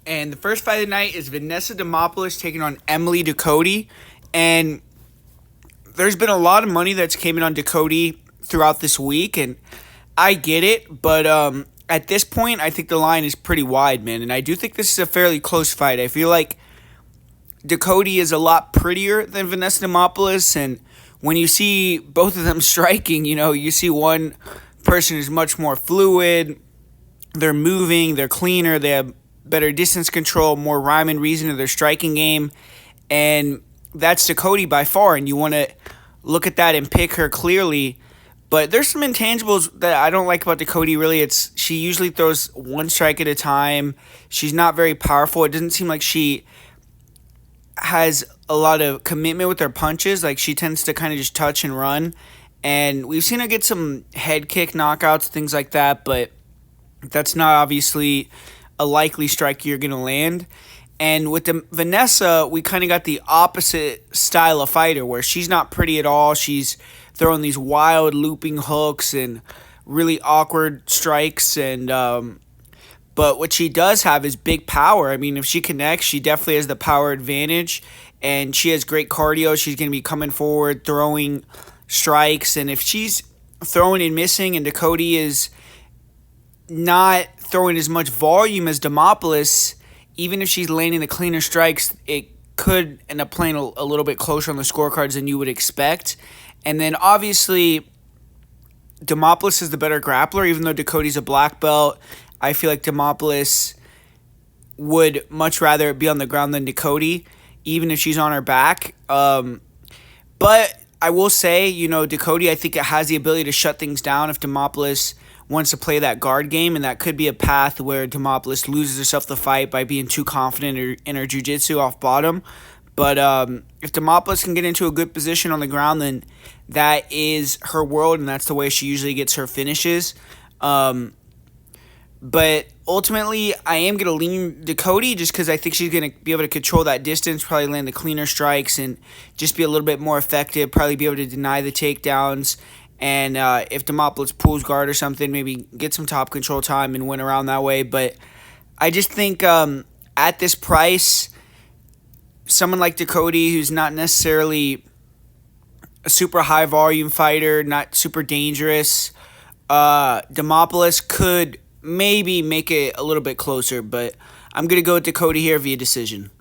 And the first fight of the night is Vanessa Demopolous taking on Emily Ducote. And there's been a lot of money that's came in on Ducote throughout this week, and I get it, but at this point, I think the line is pretty wide, man. And I do think this is a fairly close fight. I feel like Ducote is a lot prettier than Vanessa Demopolous, and when you see both of them striking, you see one person is much more fluid. They're moving, they're cleaner, they have better distance control, more rhyme and reason to their striking game, and that's Ducote by far. And you want to look at that and pick her clearly. But there's some intangibles that I don't like about Ducote. Really, she usually throws one strike at a time. She's not very powerful. It doesn't seem like she has a lot of commitment with her punches. Like, she tends to kind of just touch and run. And we've seen her get some head kick knockouts, things like that, but that's not obviously a likely strike you're going to land. And with the Vanessa, we kind of got the opposite style of fighter, where she's not pretty at all. She's throwing these wild looping hooks and really awkward strikes. And but what she does have is big power. I mean, if she connects, she definitely has the power advantage. And she has great cardio. She's going to be coming forward, throwing strikes. And if she's throwing and missing, and Ducote is not throwing as much volume as Demopolous, even if she's landing the cleaner strikes, it could end up playing a little bit closer on the scorecards than you would expect. And then obviously, Demopolous is the better grappler, even though Ducote's a black belt. I feel like Demopolous would much rather be on the ground than Ducote, even if she's on her back. But I will say, Ducote, I think it has the ability to shut things down if Demopolous wants to play that guard game, and that could be a path where Demopolous loses herself the fight by being too confident in her jiu-jitsu off bottom. But if Demopolous can get into a good position on the ground, then that is her world, and that's the way she usually gets her finishes. But ultimately, I am going to lean Ducote just because I think she's going to be able to control that distance, probably land the cleaner strikes, and just be a little bit more effective, probably be able to deny the takedowns. And if Demopolous pulls guard or something, maybe get some top control time and win around that way. But I just think at this price, someone like Ducote, who's not necessarily a super high volume fighter, not super dangerous, Demopolous could maybe make it a little bit closer. But I'm going to go with Ducote here via decision.